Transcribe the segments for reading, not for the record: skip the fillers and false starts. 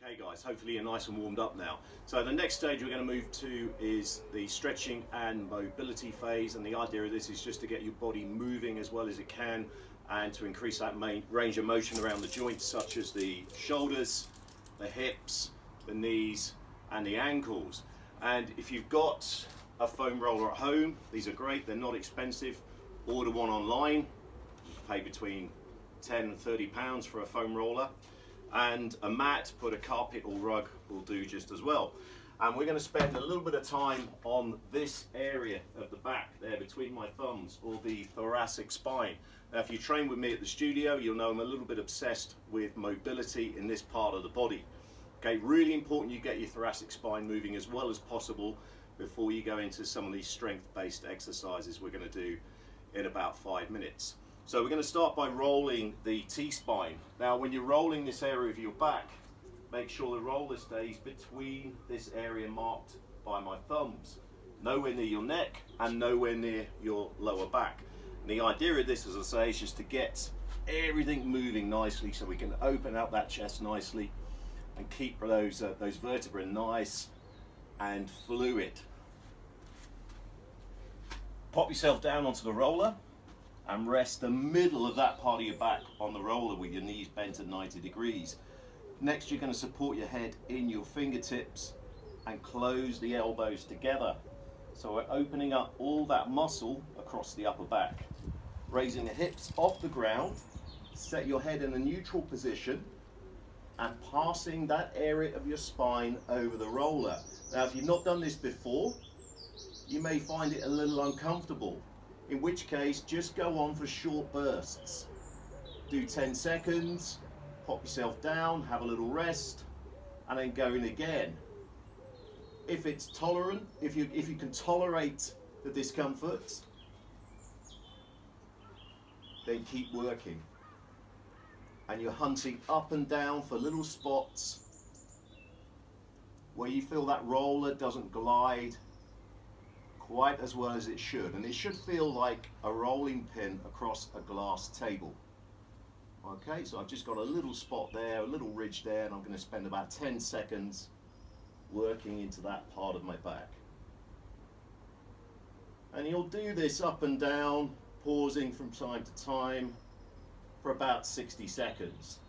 Okay guys, hopefully you're nice and warmed up now. So the next stage we're going to move to is the stretching and mobility phase, and the idea of this is just to get your body moving as well as it can and to increase that main range of motion around the joints such as the shoulders, the hips, the knees and the ankles. And if you've got a foam roller at home, these are great, they're not expensive. Order one online, you pay between 10 and 30 pounds for a foam roller. And a mat, put a carpet or rug will do just as well. And we're going to spend a little bit of time on this area of the back there between my thumbs, or the thoracic spine. Now if you train with me at the studio, you'll know I'm a little bit obsessed with mobility in this part of the body. Okay, really important you get your thoracic spine moving as well as possible before you go into some of these strength-based exercises we're going to do in about 5 minutes. So we're going to start by rolling the T-spine. Now when you're rolling this area of your back, make sure the roller stays between this area marked by my thumbs. Nowhere near your neck and nowhere near your lower back. And the idea of this, as I say, is just to get everything moving nicely so we can open up that chest nicely and keep those vertebrae nice and fluid. Pop yourself down onto the roller and rest the middle of that part of your back on the roller with your knees bent at 90 degrees. Next, you're going to support your head in your fingertips and close the elbows together. So we're opening up all that muscle across the upper back. Raising the hips off the ground, set your head in a neutral position and passing that area of your spine over the roller. Now if you've not done this before, you may find it a little uncomfortable, in which case just go on for short bursts. Do 10 seconds, pop yourself down, have a little rest, and then go in again. If it's tolerant, if you can tolerate the discomfort, then keep working. And you're hunting up and down for little spots where you feel that roller doesn't glide quite as well as it should, and it should feel like a rolling pin across a glass table. Okay, so I've just got a little spot there, a little ridge there, and I'm going to spend about 10 seconds working into that part of my back. And you'll do this up and down, pausing from time to time for about 60 seconds.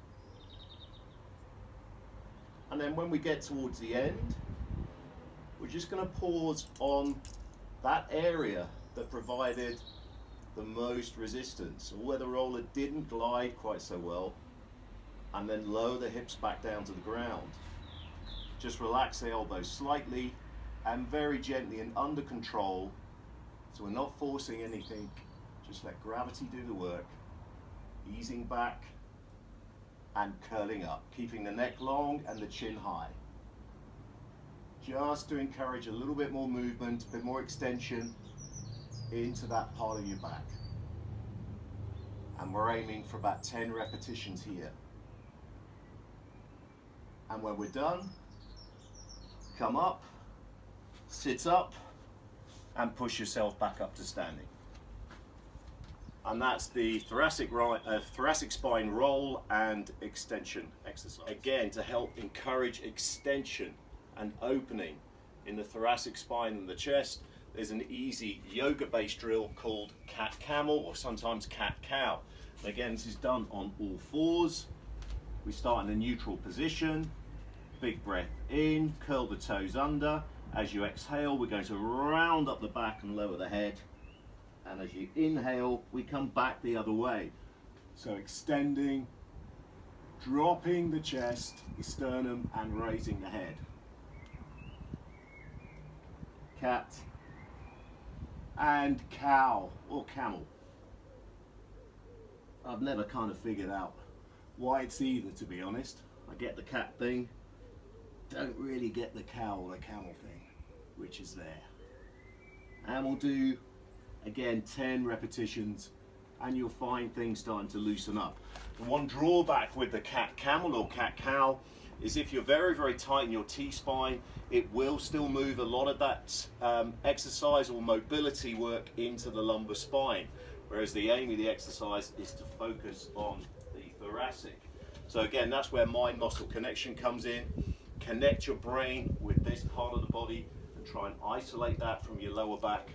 And then when we get towards the end, we're just going to pause on that area that provided the most resistance, or where the roller didn't glide quite so well, and then lower the hips back down to the ground. Just relax the elbows slightly and very gently and under control, so we're not forcing anything, just let gravity do the work, easing back and curling up, keeping the neck long and the chin high. Just to encourage a little bit more movement, a bit more extension into that part of your back. And we're aiming for about 10 repetitions here. And when we're done, come up, sit up, and push yourself back up to standing. And that's the thoracic spine roll and extension exercise. Again, to help encourage extension and opening in the thoracic spine and the chest, there's an easy yoga-based drill called cat-camel, or sometimes cat-cow. Again, this is done on all fours. We start in a neutral position, big breath in, curl the toes under. As you exhale, we're going to round up the back and lower the head. And as you inhale, we come back the other way. So extending, dropping the chest, the sternum, and raising the head. Cat and cow, or camel. I've never kind of figured out why it's either, to be honest. I get the cat thing, don't really get the cow or the camel thing, which is there. And we'll do, again, 10 repetitions, and you'll find things starting to loosen up. And one drawback with the cat-camel or cat-cow is if you're very, very tight in your T-spine, it will still move a lot of that exercise or mobility work into the lumbar spine, whereas the aim of the exercise is to focus on the thoracic. So again, that's where mind-muscle connection comes in. connect your brain with this part of the body and try and isolate that from your lower back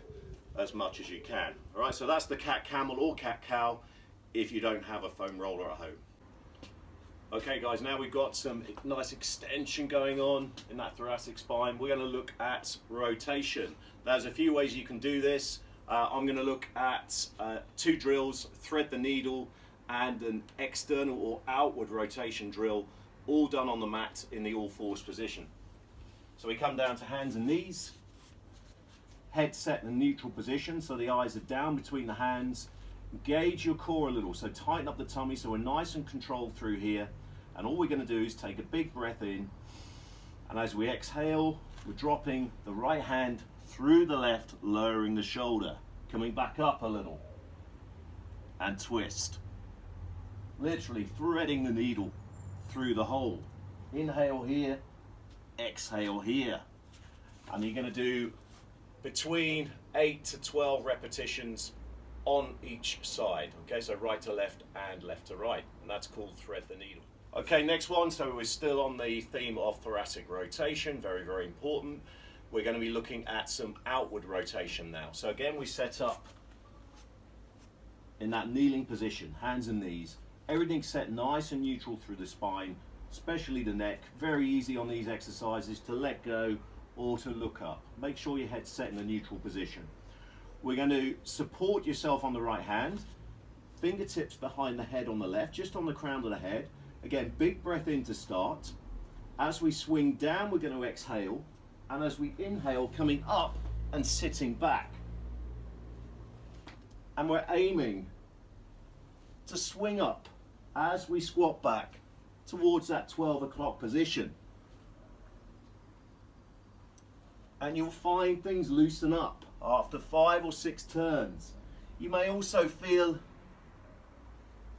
as much as you can. All right, so that's the cat camel or cat cow if you don't have a foam roller at home. Okay guys, now we've got some nice extension going on in that thoracic spine. We're going to look at rotation. There's a few ways you can do this. I'm going to look at 2 drills, thread the needle and an external or outward rotation drill, all done on the mat in the all fours position. So we come down to hands and knees, head set in a neutral position so the eyes are down between the hands. Engage your core a little, so tighten up the tummy so we're nice and controlled through here. And all we're going to do is take a big breath in, and as we exhale, we're dropping the right hand through the left, lowering the shoulder, coming back up a little, and twist. Literally threading the needle through the hole. Inhale here, exhale here. And you're going to do between 8 to 12 repetitions on each side. Okay, so right to left and left to right, and that's called thread the needle. Okay, next one, so we're still on the theme of thoracic rotation, very, very important. We're going to be looking at some outward rotation now. So again, we set up in that kneeling position, hands and knees. Everything's set nice and neutral through the spine, especially the neck. Very easy on these exercises to let go or to look up. Make sure your head's set in a neutral position. We're going to support yourself on the right hand, fingertips behind the head on the left, just on the crown of the head. Again, big breath in to start. As we swing down, we're going to exhale. And as we inhale, coming up and sitting back. And we're aiming to swing up as we squat back towards that 12 o'clock position. And you'll find things loosen up after 5 or 6 turns. You may also feel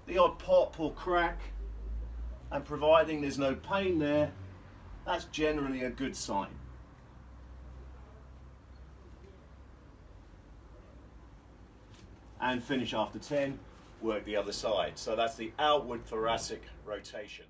the odd pop or crack, and providing there's no pain there, that's generally a good sign. And finish after 10, work the other side. So that's the outward thoracic rotation.